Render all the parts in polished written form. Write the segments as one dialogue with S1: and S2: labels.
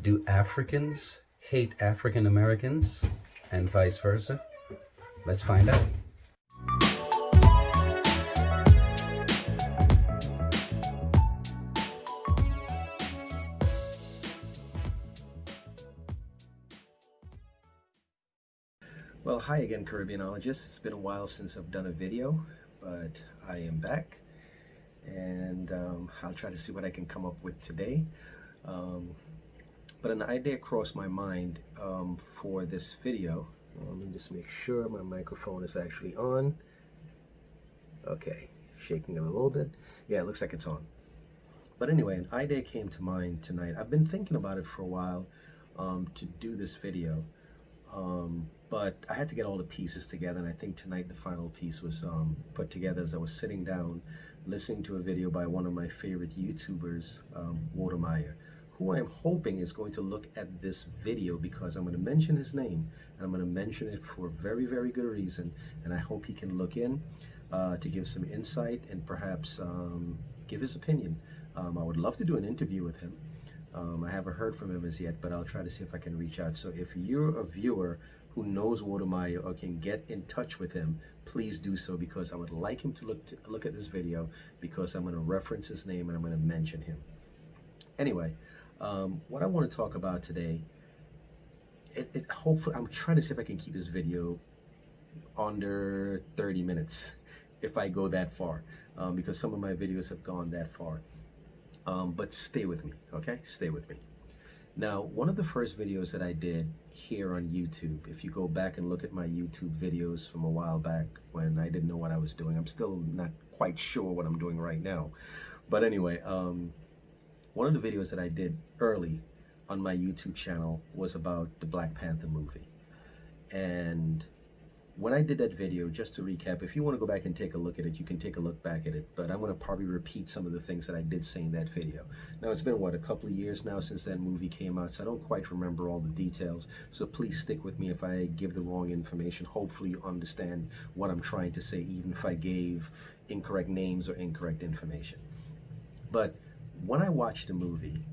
S1: Do Africans hate African Americans and vice versa? Let's find out. Well, hi again, Caribbeanologists. It's been a while since I've done a video, but I am back, and I'll try to see what I can come up with today. But an idea crossed my mind for this video. Let me just make sure my microphone is actually on. Okay, shaking it a little bit. Yeah, it looks like it's on. But anyway, an idea came to mind tonight. I've been thinking about it for a while to do this video. But I had to get all the pieces together, and I think tonight the final piece was put together as I was sitting down listening to a video by one of my favorite YouTubers, Walter Meyer, who I am hoping is going to look at this video because I'm going to mention his name, and I'm going to mention it for a very, very good reason, and I hope he can look in to give some insight and perhaps give his opinion. I would love to do an interview with him. I haven't heard from him as yet, but I'll try to see if I can reach out. So if you're a viewer who knows Walter Meyer or can get in touch with him, please do so, because I would like him to look at this video, because I'm going to reference his name and I'm going to mention him. Anyway, what I want to talk about today, hopefully, I'm trying to see if I can keep this video under 30 minutes if I go that far, because some of my videos have gone that far. But stay with me, okay? Stay with me. Now, one of the first videos that I did here on YouTube, if you go back and look at my YouTube videos from a while back when I didn't know what I was doing, I'm still not quite sure what I'm doing right now. But anyway, one of the videos that I did early on my YouTube channel was about the Black Panther movie. And when I did that video, just to recap, if you want to go back and take a look at it, you can take a look back at it, but I'm going to probably repeat some of the things that I did say in that video. Now, it's been, what, a couple of years now since that movie came out, so I don't quite remember all the details, so please stick with me if I give the wrong information. Hopefully you understand what I'm trying to say, even if I gave incorrect names or incorrect information. But when I watched the movie,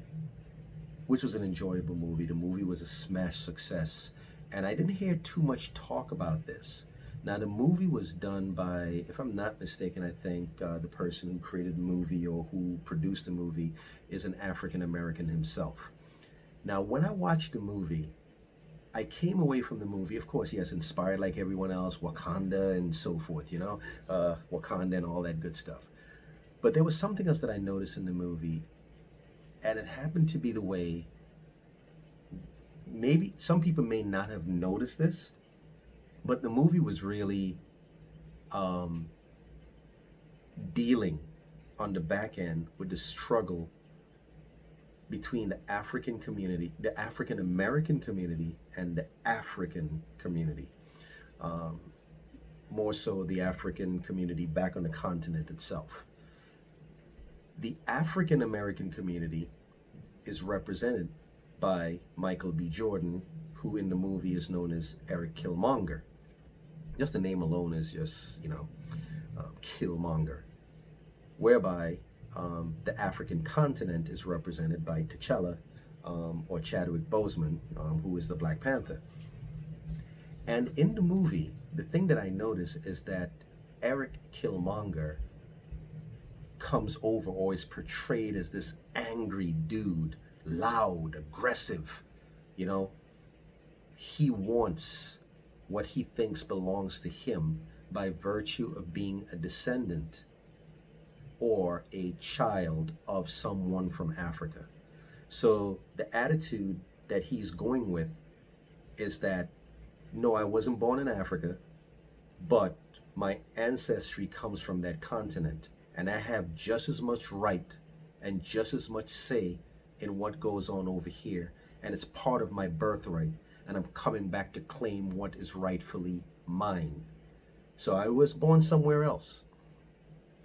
S1: which was an enjoyable movie, the movie was a smash success, and I didn't hear too much talk about this. Now, the movie was done by, if I'm not mistaken, I think the person who created the movie or who produced the movie is an African American himself. Now, when I watched the movie, I came away from the movie, of course, yes, inspired like everyone else, Wakanda and so forth, you know, Wakanda and all that good stuff. But there was something else that I noticed in the movie, and it happened to be the way, maybe some people may not have noticed this, but the movie was really dealing on the back end with the struggle between the African community, the African American community, and the African community. More so the African community back on the continent itself. The African American community is represented by Michael B. Jordan, who in the movie is known as Eric Killmonger. Just the name alone is just, you know, Killmonger. Whereby the African continent is represented by T'Challa, or Chadwick Boseman, who is the Black Panther. And in the movie, the thing that I notice is that Eric Killmonger comes over, or is portrayed as this angry dude, loud, aggressive, you know. He wants what he thinks belongs to him by virtue of being a descendant or a child of someone from Africa. So the attitude that he's going with is that, no, I wasn't born in Africa, but my ancestry comes from that continent, and I have just as much right and just as much say in what goes on over here, and it's part of my birthright, and I'm coming back to claim what is rightfully mine. So I was born somewhere else,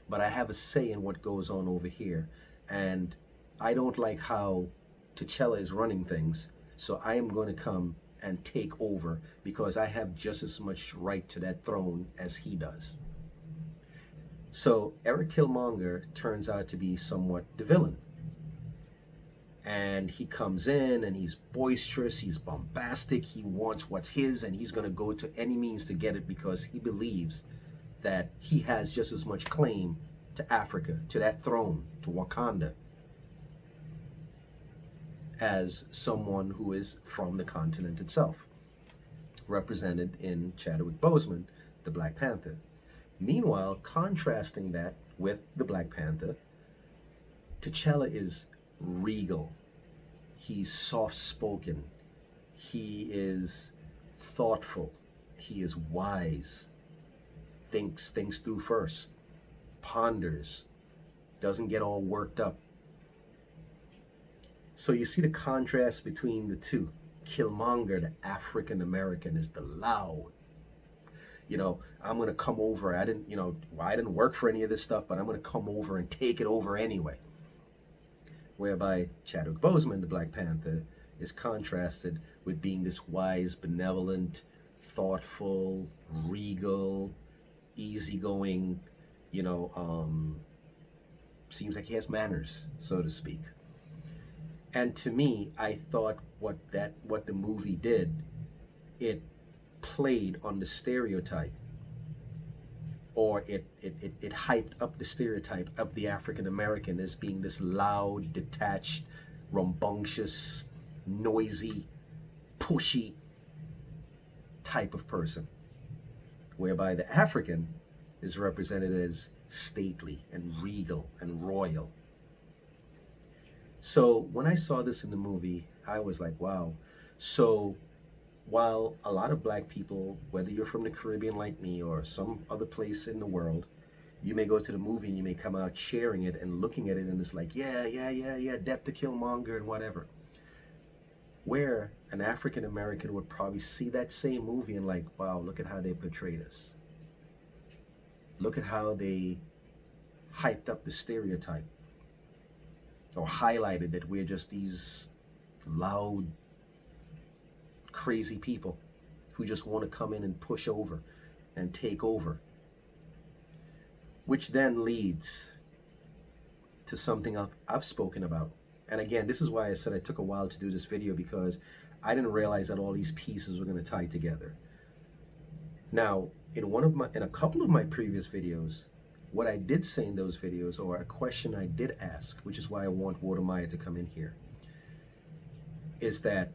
S1: but I have a say in what goes on over here, and I don't like how T'Challa is running things, so I am going to come and take over because I have just as much right to that throne as he does. So Eric Killmonger turns out to be somewhat the villain. And he comes in and he's boisterous, he's bombastic, he wants what's his, and he's going to go to any means to get it because he believes that he has just as much claim to Africa, to that throne, to Wakanda, as someone who is from the continent itself, represented in Chadwick Boseman, the Black Panther. Meanwhile, contrasting that with the Black Panther, T'Challa is regal. He's soft-spoken. He is thoughtful. He is wise. Thinks things through first. Ponders. Doesn't get all worked up. So you see the contrast between the two. Killmonger, the African American, is the loud. I'm going to come over. I didn't work for any of this stuff, but I'm going to come over and take it over anyway. Whereby Chadwick Boseman, the Black Panther, is contrasted with being this wise, benevolent, thoughtful, regal, easygoing, seems like he has manners, so to speak. And to me, I thought what the movie did, it played on the stereotype, or it hyped up the stereotype of the African American as being this loud, detached, rambunctious, noisy, pushy type of person, whereby the African is represented as stately and regal and royal. So when I saw this in the movie, I was like, wow. So while a lot of black people, whether you're from the Caribbean like me or some other place in the world, you may go to the movie and you may come out cheering it and looking at it and it's like, yeah, death to Killmonger and whatever. Where an African American would probably see that same movie and like, wow, look at how they portrayed us. Look at how they hyped up the stereotype or highlighted that we're just these loud, crazy people who just want to come in and push over and take over. Which then leads to something I've spoken about. And again, this is why I said I took a while to do this video, because I didn't realize that all these pieces were going to tie together. Now, in a couple of my previous videos, what I did say in those videos, or a question I did ask, which is why I want Watermeyer to come in here, is that,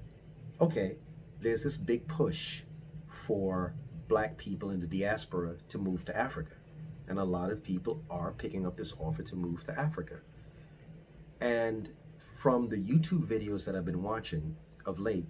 S1: okay, there's this big push for black people in the diaspora to move to Africa. And a lot of people are picking up this offer to move to Africa. And from the YouTube videos that I've been watching of late,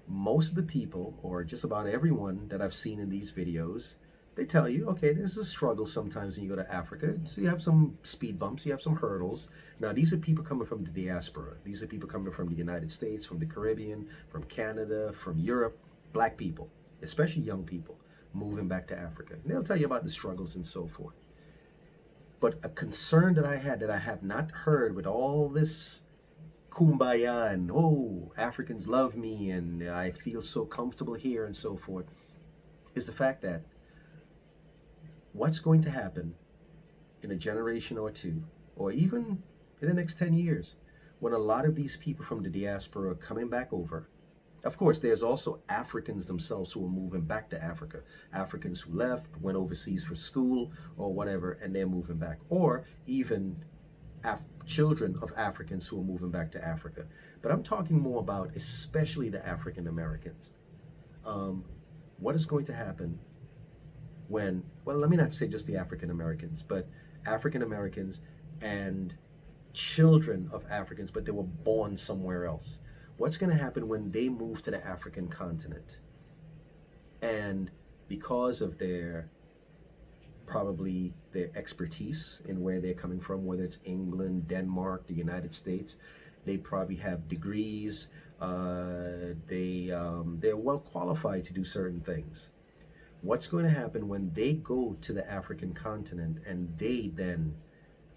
S1: most of the people, or just about everyone that I've seen in these videos, they tell you, okay, there's a struggle sometimes when you go to Africa. So you have some speed bumps, you have some hurdles. Now, these are people coming from the diaspora. These are people coming from the United States, from the Caribbean, from Canada, from Europe, black people, especially young people, moving back to Africa. And they'll tell you about the struggles and so forth. But a concern that I had that I have not heard with all this kumbaya and, oh, Africans love me and I feel so comfortable here and so forth, is the fact that what's going to happen in a generation or two, or even in the next 10 years, when a lot of these people from the diaspora are coming back over. Of course, there's also Africans themselves who are moving back to Africa. Africans who left, went overseas for school or whatever, and they're moving back. Or even children of Africans who are moving back to Africa. But I'm talking more about especially the African Americans. What is going to happen when, well, let me not say just the African Americans, but African Americans and children of Africans, but they were born somewhere else. What's going to happen when they move to the African continent? And because of probably their expertise in where they're coming from, whether it's England, Denmark, the United States, they probably have degrees, they're well qualified to do certain things. What's going to happen when they go to the African continent and they then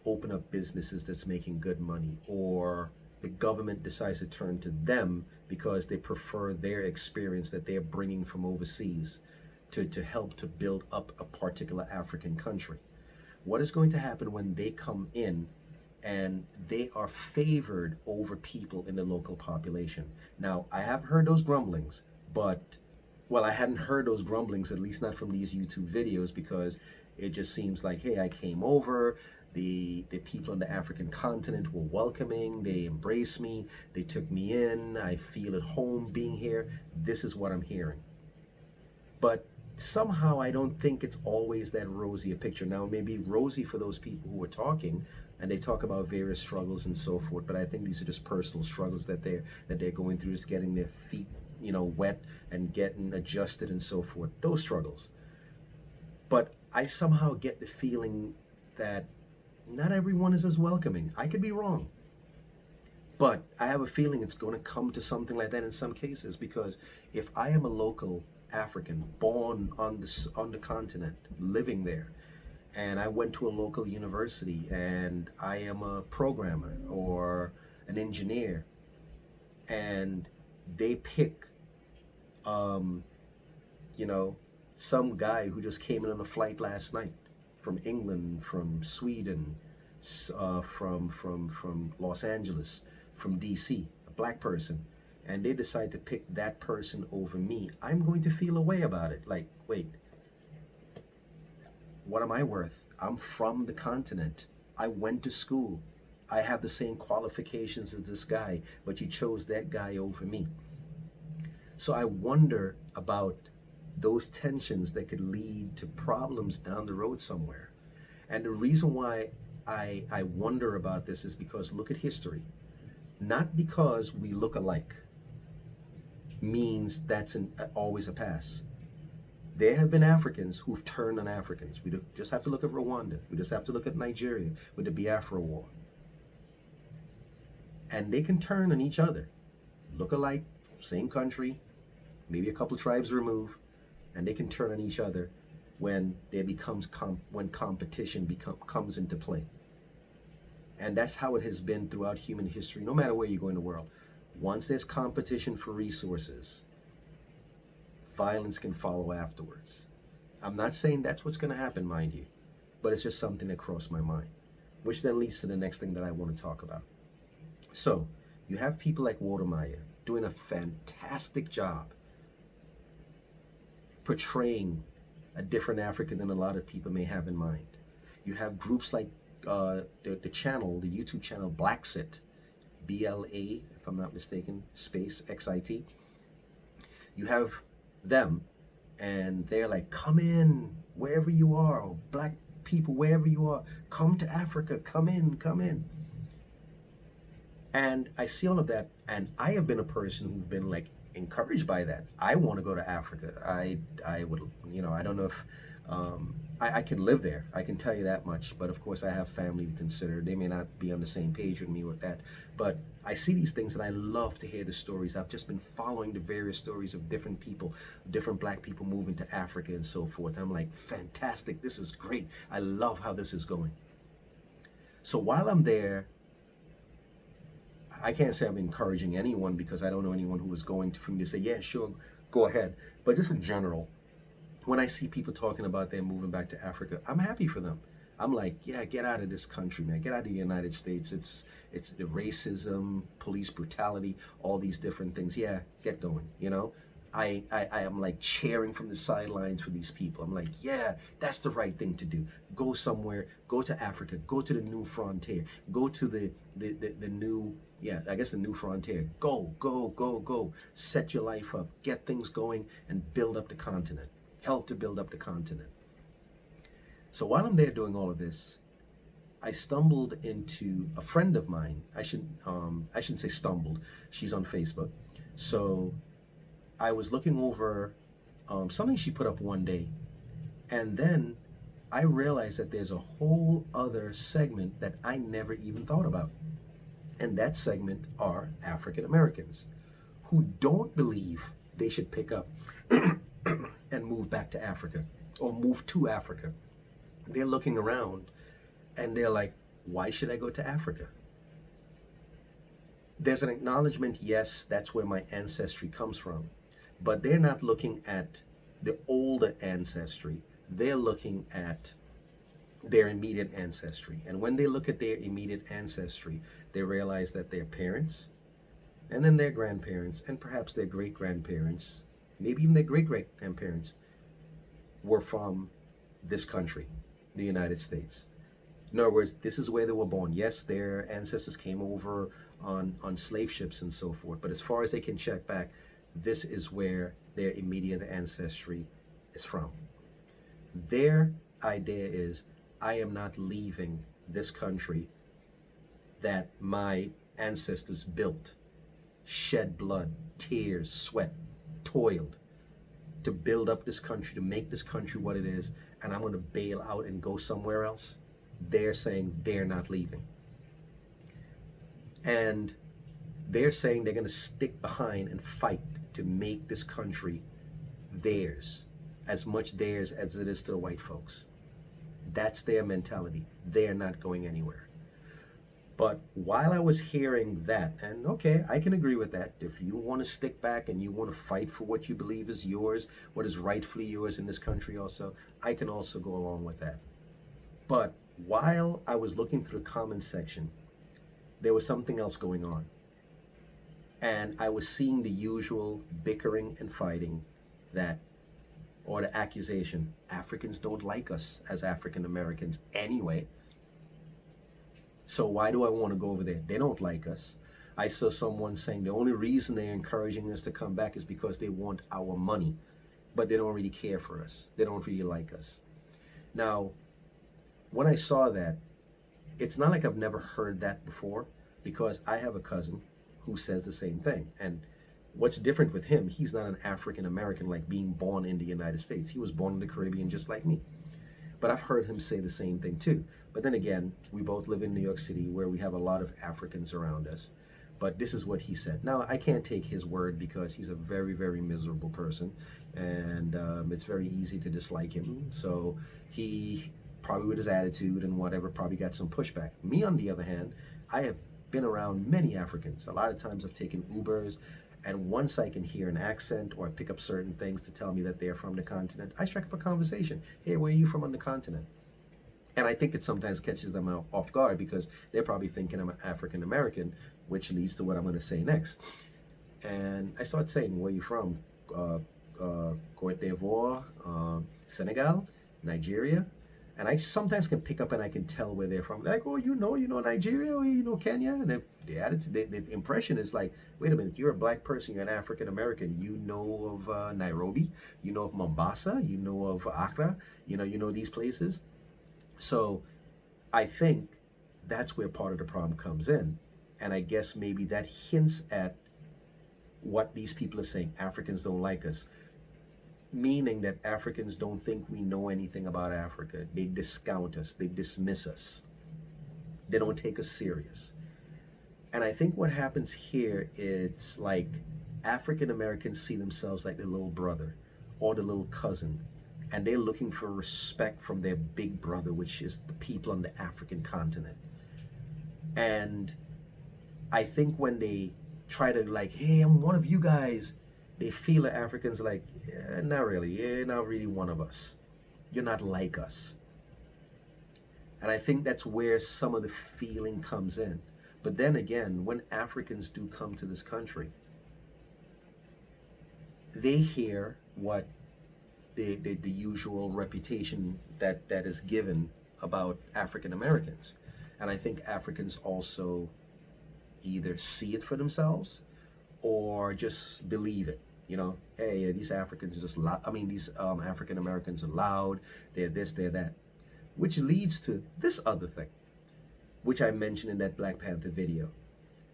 S1: open up businesses that's making good money, or the government decides to turn to them because they prefer their experience that they're bringing from overseas to help to build up a particular African country? What is going to happen when they come in and they are favored over people in the local population. Now, I have heard those grumblings, but well, I hadn't heard those grumblings, at least not from these YouTube videos, because it just seems like, hey, I came over, the people on the African continent were welcoming, they embraced me, they took me in, I feel at home being here. This is what I'm hearing. But somehow I don't think it's always that rosy a picture. Now, it may be rosy for those people who are talking, and they talk about various struggles and so forth, but I think these are just personal struggles that they're going through, just getting their feet, wet and getting adjusted and so forth. Those struggles. But I somehow get the feeling that not everyone is as welcoming. I could be wrong. But I have a feeling it's going to come to something like that in some cases, because if I am a local African born on the continent, living there, and I went to a local university and I am a programmer or an engineer, and they pick some guy who just came in on a flight last night from England, from Sweden, from Los Angeles, from DC, a black person, and they decide to pick that person over me, I'm going to feel a way about it. Like, wait, what am I worth? I'm from the continent. I went to school. I have the same qualifications as this guy, but you chose that guy over me. So I wonder about those tensions that could lead to problems down the road somewhere. And the reason why I wonder about this is because look at history. Not because we look alike means that's always a pass. There have been Africans who've turned on Africans. We just have to look at Rwanda. We just have to look at Nigeria with the Biafra War. And they can turn on each other. Look alike, same country, maybe a couple tribes removed, and they can turn on each other when there becomes when competition comes into play. And that's how it has been throughout human history, no matter where you go in the world. Once there's competition for resources, violence can follow afterwards. I'm not saying that's what's going to happen, mind you, but it's just something that crossed my mind, which then leads to the next thing that I want to talk about. So you have people like Watermeyer doing a fantastic job portraying a different Africa than a lot of people may have in mind. You have groups like the channel, the YouTube channel Blacksit, BLA, if I'm not mistaken, space XIT. You have them, and they're like, come in wherever you are, or black people wherever you are, come to Africa, come in, come in. And I see all of that, and I have been a person who's been like encouraged by that. I want to go to Africa. I would, I don't know if I can live there. I can tell you that much. But of course, I have family to consider. They may not be on the same page with me with that. But I see these things, and I love to hear the stories. I've just been following the various stories of different people, different black people moving to Africa and so forth. I'm like, fantastic. This is great. I love how this is going. So while I'm there, I can't say I'm encouraging anyone, because I don't know anyone who is going to, for me to say, yeah, sure, go ahead. But just in general, when I see people talking about them moving back to Africa, I'm happy for them. I'm like, yeah, get out of this country, man. Get out of the United States. It's the racism, police brutality, all these different things. Yeah, get going, I am like cheering from the sidelines for these people. I'm like, yeah, that's the right thing to do. Go somewhere, go to Africa, go to the new frontier, go to the new, I guess the new frontier. Go, go, go, go. Set your life up, get things going, and build up the continent. Help to build up the continent. So while I'm there doing all of this, I stumbled into a friend of mine. I shouldn't say stumbled. She's on Facebook. So I was looking over something she put up one day, and then I realized that there's a whole other segment that I never even thought about. And that segment are African Americans who don't believe they should pick up and move back to Africa or move to Africa. They're looking around and they're like, why should I go to Africa? There's an acknowledgement, yes, that's where my ancestry comes from. But they're not looking at the older ancestry. They're looking at their immediate ancestry. And when they look at their immediate ancestry, they realize that their parents, and then their grandparents, and perhaps their great grandparents, maybe even their great great grandparents, were from this country, the United States. In other words, this is where they were born. Yes, their ancestors came over on slave ships and so forth, but as far as they can check back, this is where their immediate ancestry is from. Their idea is, I am not leaving this country that my ancestors built, shed blood, tears, sweat, toiled to build up this country, to make this country what it is, and I'm going to bail out and go somewhere else. They're saying they're not leaving. And they're saying they're going to stick behind and fight to make this country theirs, as much theirs as it is to the white folks. That's their mentality. They're not going anywhere. But while I was hearing that, and okay, I can agree with that. If you want to stick back and you want to fight for what you believe is yours, what is rightfully yours in this country also, I can also go along with that. But while I was looking through the comments section, there was something else going on. And I was seeing the usual bickering and fighting that, or the accusation, Africans don't like us as African Americans anyway. So why do I want to go over there? They don't like us. I saw someone saying the only reason they're encouraging us to come back is because they want our money, but they don't really care for us. They don't really like us. Now, when I saw that, it's not like I've never heard that before, because I have a cousin who says the same thing. And what's different with him, he's not an African American, like being born in the United States. He was born in the Caribbean just like me. But I've heard him say the same thing too. But then again, we both live in New York City, where we have a lot of Africans around us. But this is what he said. Now, I can't take his word because he's a very, very miserable person. And it's very easy to dislike him. So he, probably with his attitude and whatever, probably got some pushback. Me, on the other hand, I have been around many Africans. A lot of times I've taken Ubers, and once I can hear an accent or I pick up certain things to tell me that they're from the continent, I strike up a conversation. Hey, where are you from on the continent? And I think it sometimes catches them off guard, because they're probably thinking I'm an African American, which leads to what I'm going to say next. And I start saying, where are you from? Cote d'Ivoire, Senegal, Nigeria. And I sometimes can pick up and I can tell where they're from. Like, oh, you know Nigeria, or you know Kenya. And the attitude, the impression is like, wait a minute, you're a black person, you're an African American. You know of Nairobi, you know of Mombasa, you know of Accra, you know these places. So I think that's where part of the problem comes in. And I guess maybe that hints at what these people are saying. Africans don't like us. Meaning that Africans don't think we know anything about Africa. They discount us. They dismiss us. They don't take us serious. And I think what happens here is like African Americans see themselves like the little brother or the little cousin. And they're looking for respect from their big brother, which is the people on the African continent. And I think when they try to like, hey, I'm one of you guys, they feel that Africans like, yeah, not really. You're not really one of us. You're not like us. And I think that's where some of the feeling comes in. But then again, when Africans do come to this country, they hear what the usual reputation that is given about African Americans. And I think Africans also either see it for themselves or just believe it. Hey, these Africans are just loud. I mean, these African Americans are loud. They're this, they're that. Which leads to this other thing, which I mentioned in that Black Panther video.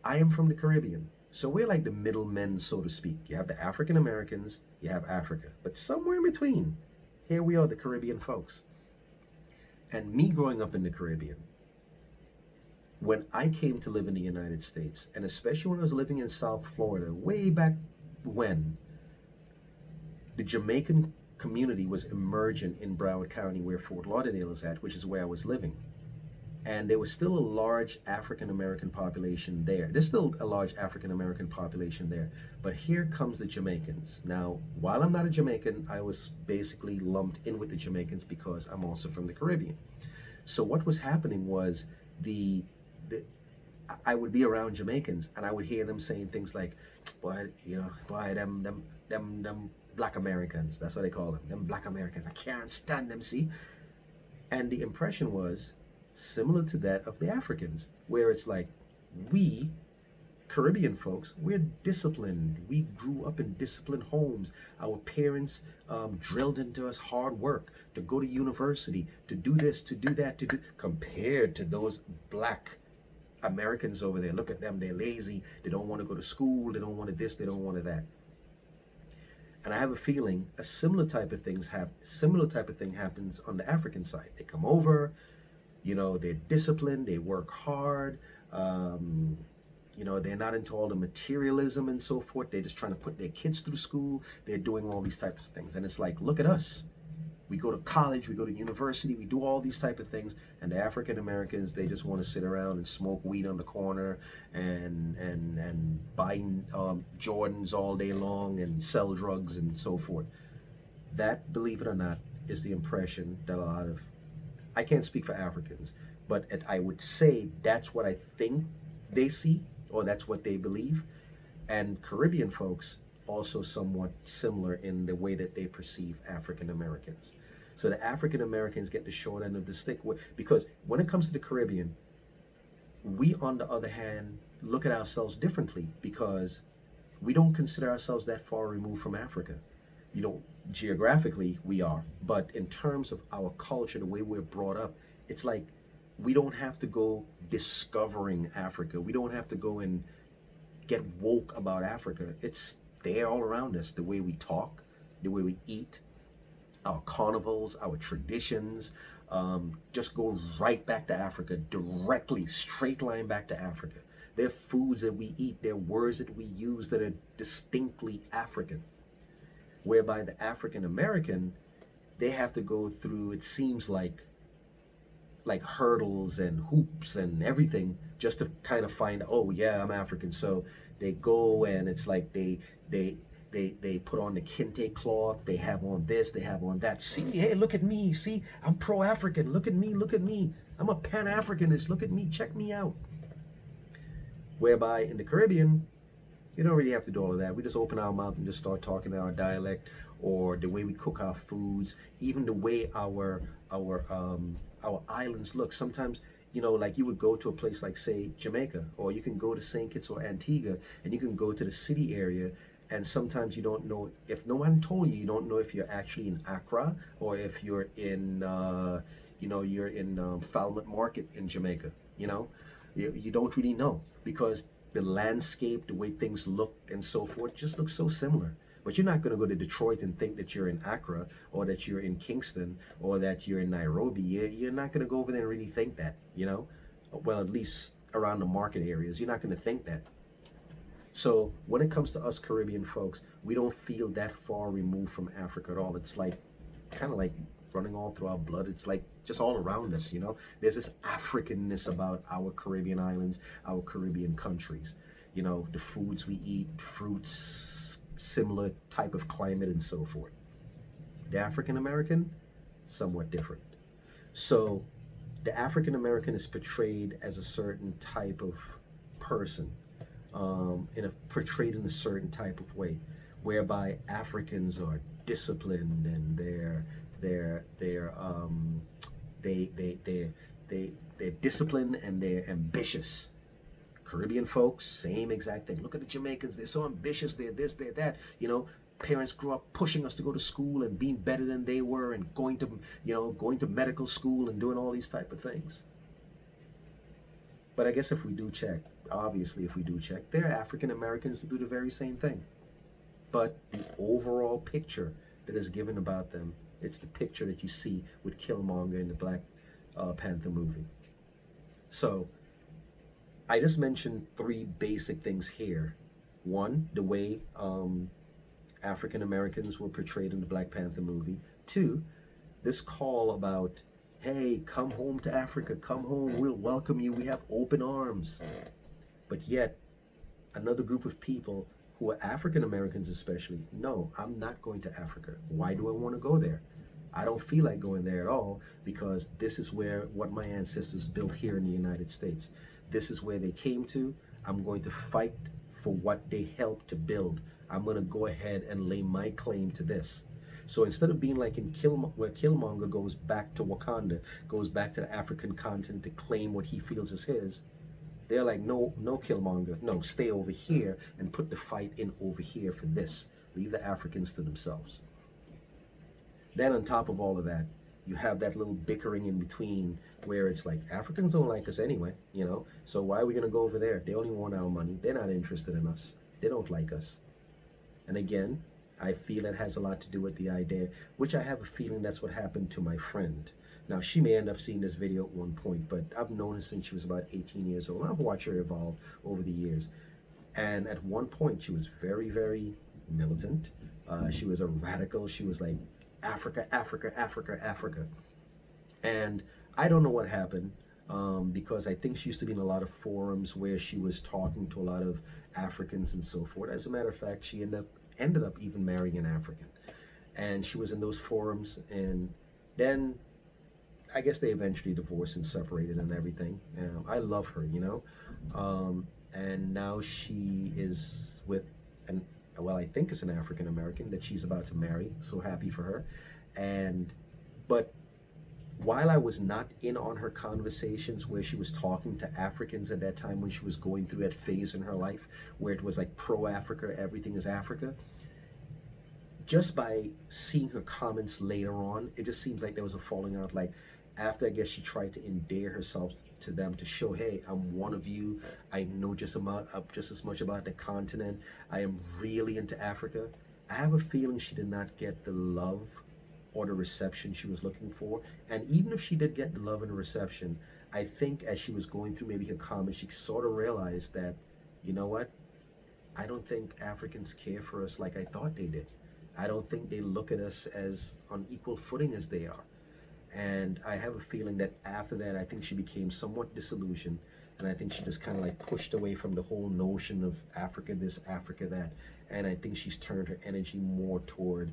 S1: I am from the Caribbean. So we're like the middlemen, so to speak. You have the African Americans, you have Africa. But somewhere in between, here we are, the Caribbean folks. And me growing up in the Caribbean, when I came to live in the United States, and especially when I was living in South Florida, way back when, the Jamaican community was emergent in Broward County, where Fort Lauderdale is at, which is where I was living. And there was still a large African American population there. There's still a large African American population there. But here comes the Jamaicans. Now, while I'm not a Jamaican, I was basically lumped in with the Jamaicans because I'm also from the Caribbean. So what was happening was the the I would be around Jamaicans and I would hear them saying things like, "Boy, boy, them Black Americans. That's what they call them. Them Black Americans. I can't stand them. See." And the impression was similar to that of the Africans, where it's like, we Caribbean folks, we're disciplined. We grew up in disciplined homes. Our parents drilled into us hard work to go to university, to do this, to do that, to do. Compared to those Black Americans over there, look at them. They're lazy. They don't want to go to school. They don't want to this. They don't want to that. And I have a feeling a similar type of thing happens on the African side. They come over, they're disciplined. They work hard. They're not into all the materialism and so forth. They're just trying to put their kids through school. They're doing all these types of things. And it's like, look at us. We go to college, we go to university, we do all these type of things. And the African Americans, they just want to sit around and smoke weed on the corner and buy Jordans all day long and sell drugs and so forth. That, believe it or not, is the impression that I can't speak for Africans, but I would say that's what I think they see, or that's what they believe. And Caribbean folks also somewhat similar in the way that they perceive African Americans. So the African Americans get the short end of the stick because when it comes to the Caribbean, we, on the other hand, look at ourselves differently because we don't consider ourselves that far removed from Africa. Geographically we are, but in terms of our culture, the way we're brought up, it's like we don't have to go discovering Africa. We don't have to go and get woke about Africa. It's there all around us. The way we talk, the way we eat, our carnivals, our traditions, just go right back to Africa, directly, straight line back to Africa. There are foods that we eat, there are words that we use that are distinctly African. Whereby the African American, they have to go through, it seems like hurdles and hoops and everything just to kind of find, oh yeah, I'm African. So they go and it's like they put on the kente cloth, they have on this, they have on that. See, hey, look at me. See, I'm pro-African. Look at me, look at me. I'm a Pan-Africanist. Look at me, check me out. Whereby in the Caribbean, you don't really have to do all of that. We just open our mouth and just start talking our dialect, or the way we cook our foods, even the way our islands look. Sometimes, like you would go to a place like, say, Jamaica, or you can go to St. Kitts or Antigua, and you can go to the city area, and sometimes you don't know, if no one told you, you don't know if you're actually in Accra or if you're in, you're in Falmouth Market in Jamaica. You don't really know because the landscape, the way things look and so forth, just looks so similar. But you're not going to go to Detroit and think that you're in Accra or that you're in Kingston or that you're in Nairobi. You're not going to go over there and really think that, well, at least around the market areas, you're not going to think that. So when it comes to us Caribbean folks, we don't feel that far removed from Africa at all. It's like kind of like running all through our blood. It's like just all around us, There's this Africanness about our Caribbean islands, our Caribbean countries. The foods we eat, fruits, similar type of climate and so forth. The African American, somewhat different. So the African American is portrayed as a certain type of person, portrayed in a certain type of way, whereby Africans are disciplined and they're disciplined and they're ambitious. Caribbean folks, same exact thing. Look at the Jamaicans, they're so ambitious, they're this, they're that. Parents grew up pushing us to go to school and being better than they were and going to medical school and doing all these type of things. But I guess if we do check, there are African Americans that do the very same thing. But the overall picture that is given about them, it's the picture that you see with Killmonger in the Black Panther movie. So I just mentioned three basic things here. One, the way African Americans were portrayed in the Black Panther movie. Two, this call about, hey, come home to Africa, come home, we'll welcome you, we have open arms. But yet, another group of people who are African Americans especially, no, I'm not going to Africa. Why do I want to go there? I don't feel like going there at all, because this is where what my ancestors built here in the United States. This is where they came to. I'm going to fight for what they helped to build. I'm going to go ahead and lay my claim to this. So instead of being like in where Killmonger goes back to Wakanda, goes back to the African continent to claim what he feels is his, they're like, no, no, Killmonger, no, stay over here and put the fight in over here for this. Leave the Africans to themselves. Then on top of all of that, you have that little bickering in between where it's like, Africans don't like us anyway, you know, so why are we going to go over there? They only want our money. They're not interested in us. They don't like us. And again, I feel it has a lot to do with the idea, which I have a feeling that's what happened to my friend. Now, she may end up seeing this video at one point, but I've known her since she was about 18 years old. I've watched her evolve over the years. And at one point, she was very, very militant. She was a radical. She was like, Africa, Africa, Africa, Africa. And I don't know what happened, because I think she used to be in a lot of forums where she was talking to a lot of Africans and so forth. As a matter of fact, she ended up even marrying an African. And she was in those forums, and then I guess they eventually divorced and separated and everything. I love her, you know. And now she is with well, I think it's an African American that she's about to marry. So happy for her. But while I was not in on her conversations where she was talking to Africans at that time, when she was going through that phase in her life where it was like pro-Africa, everything is Africa, just by seeing her comments later on, it just seems like there was a falling out. Like, after I guess she tried to endear herself to them to show, hey, I'm one of you. I know just as much about the continent. I am really into Africa. I have a feeling she did not get the love or the reception she was looking for. And even if she did get the love and the reception, I think as she was going through maybe her comments, she sort of realized that, you know what? I don't think Africans care for us like I thought they did. I don't think they look at us as on equal footing as they are. And I have a feeling that after that, I think she became somewhat disillusioned. And I think she just kind of like pushed away from the whole notion of Africa this, Africa that. And I think she's turned her energy more toward,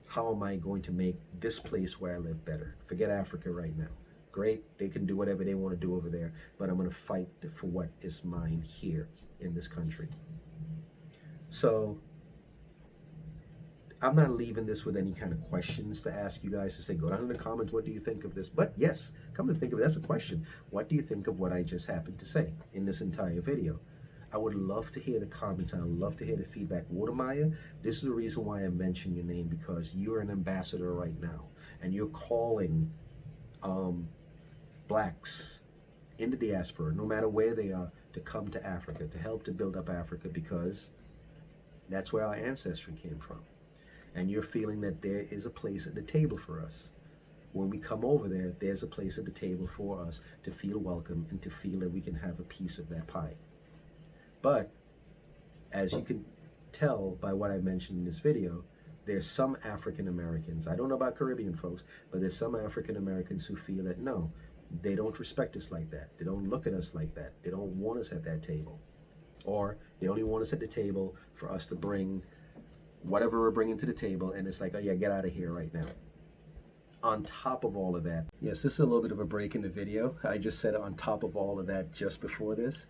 S1: how am I going to make this place where I live better? Forget Africa right now. Great, they can do whatever they want to do over there, but I'm going to fight for what is mine here in this country. So I'm not leaving this with any kind of questions to ask you guys to say, go down in the comments, what do you think of this? But yes, come to think of it, that's a question. What do you think of what I just happened to say in this entire video? I would love to hear the comments, and I'd love to hear the feedback. Watermeyer, this is the reason why I mentioned your name, because you're an ambassador right now, and you're calling blacks in the diaspora, no matter where they are, to come to Africa, to help to build up Africa, because that's where our ancestry came from. And you're feeling that there is a place at the table for us. When we come over there, there's a place at the table for us to feel welcome and to feel that we can have a piece of that pie. But as you can tell by what I mentioned in this video, there's some African Americans, I don't know about Caribbean folks, but there's some African Americans who feel that no, they don't respect us like that. They don't look at us like that. They don't want us at that table. Or they only want us at the table for us to bring whatever we're bringing to the table, and it's like, oh yeah, get out of here right now. On top of all of that, yes, this is a little bit of a break in the video. I just said on top of all of that just before this.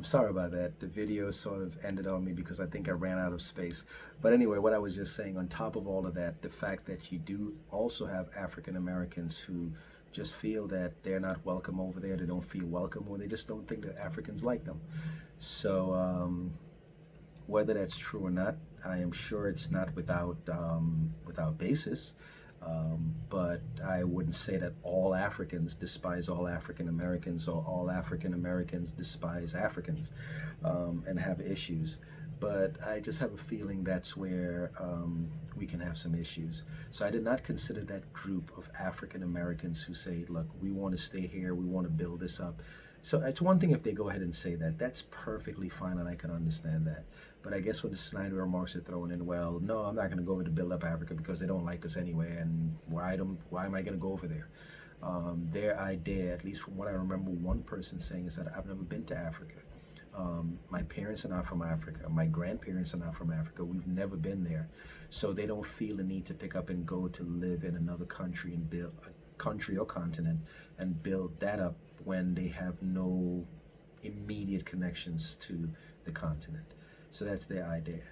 S1: Sorry about that. The video sort of ended on me because I think I ran out of space. But anyway, what I was just saying, on top of all of that, the fact that you do also have African Americans who just feel that they're not welcome over there, they don't feel welcome, or they just don't think that Africans like them. So whether that's true or not, I am sure it's not without basis. But I wouldn't say that all Africans despise all African Americans, or all African Americans despise Africans and have issues. But I just have a feeling that's where we can have some issues. So I did not consider that group of African Americans who say, look, we want to stay here, we want to build this up. So it's one thing if they go ahead and say that. That's perfectly fine, and I can understand that. But I guess when the snide remarks are thrown in, well, no, I'm not going to go over to build up Africa because they don't like us anyway, and why am I going to go over there? Their idea, at least from what I remember one person saying, is that I've never been to Africa. My parents are not from Africa. My grandparents are not from Africa. We've never been there. So they don't feel the need to pick up and go to live in another country and build a country or continent and build that up when they have no immediate connections to the continent. So that's their idea.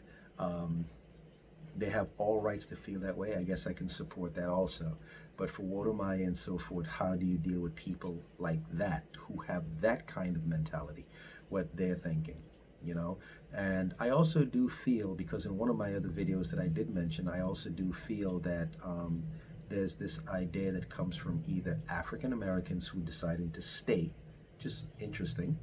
S1: They have all rights to feel that way. I guess I can support that also. But for Watermaya and so forth, how do you deal with people like that who have that kind of mentality, what they're thinking, you know? And I also do feel, because in one of my other videos that I did mention, I also do feel that there's this idea that comes from either African Americans who decided to stay, just interesting,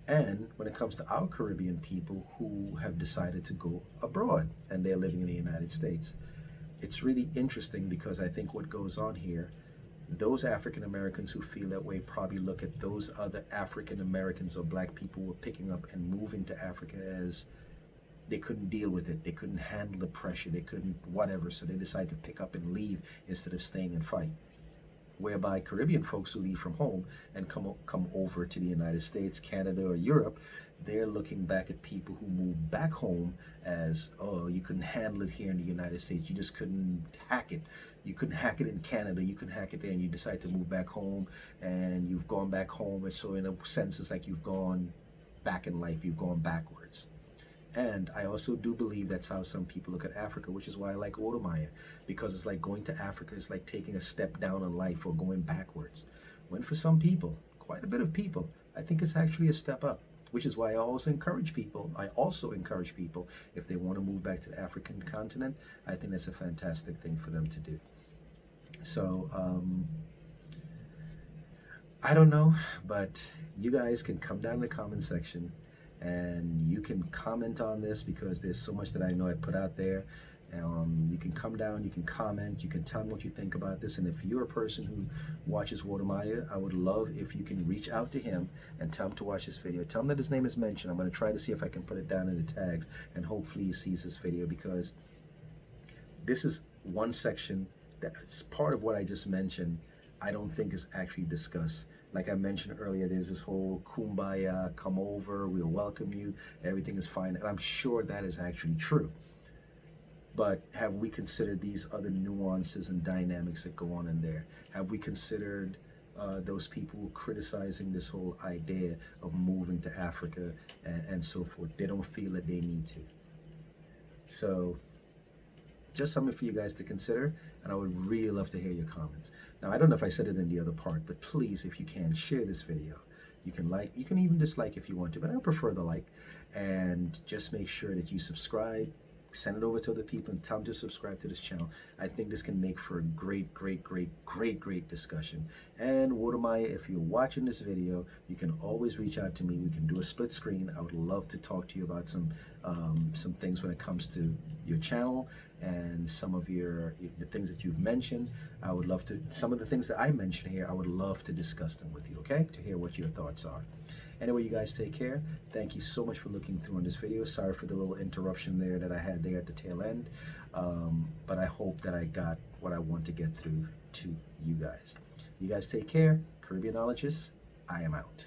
S1: and when it comes to our Caribbean people who have decided to go abroad and they're living in the United States. It's really interesting because I think what goes on here, those African Americans who feel that way probably look at those other African Americans or black people who were picking up and moving to Africa as they couldn't deal with it, they couldn't handle the pressure, they couldn't whatever, so they decided to pick up and leave instead of staying and fight. Whereby Caribbean folks who leave from home and come over to the United States, Canada, or Europe, they're looking back at people who moved back home as, oh, you couldn't handle it here in the United States, you just couldn't hack it. You couldn't hack it in Canada, you couldn't hack it there, and you decide to move back home, and you've gone back home, and so in a sense it's like you've gone back in life, you've gone backwards. And I also do believe that's how some people look at Africa, which is why I like Watermaya, because it's like going to Africa is like taking a step down in life or going backwards. When for some people, quite a bit of people, I think it's actually a step up, which is why I also encourage people, if they want to move back to the African continent, I think that's a fantastic thing for them to do. So, I don't know, but you guys can come down in the comment section and you can comment on this because there's so much that I know I put out there. You can come down, you can comment, you can tell me what you think about this. And if you're a person who watches Watermaya, I would love if you can reach out to him and tell him to watch this video. Tell him that his name is mentioned. I'm going to try to see if I can put it down in the tags, and hopefully he sees this video, because this is one section that's part of what I just mentioned I don't think is actually discussed. Like I mentioned earlier, there's this whole kumbaya, come over, we'll welcome you, everything is fine. And I'm sure that is actually true. But have we considered these other nuances and dynamics that go on in there? Have we considered those people criticizing this whole idea of moving to Africa and so forth? They don't feel that they need to. So just something for you guys to consider, and I would really love to hear your comments. Now, I don't know if I said it in the other part, but please, if you can, share this video. You can like, you can even dislike if you want to, but I prefer the like. And just make sure that you subscribe, send it over to other people, and tell them to subscribe to this channel. I think this can make for a great discussion. And Watermaya, if you're watching this video, you can always reach out to me. We can do a split screen. I would love to talk to you about some things when it comes to your channel and some of the things that you've mentioned. I would love to, some of the things that I mentioned here, I would love to discuss them with you, okay? To hear what your thoughts are. Anyway, you guys take care. Thank you so much for looking through on this video. Sorry for the little interruption there that I had there at the tail end. But I hope that I got what I want to get through to you guys. You guys take care. Caribbeanologists, I am out.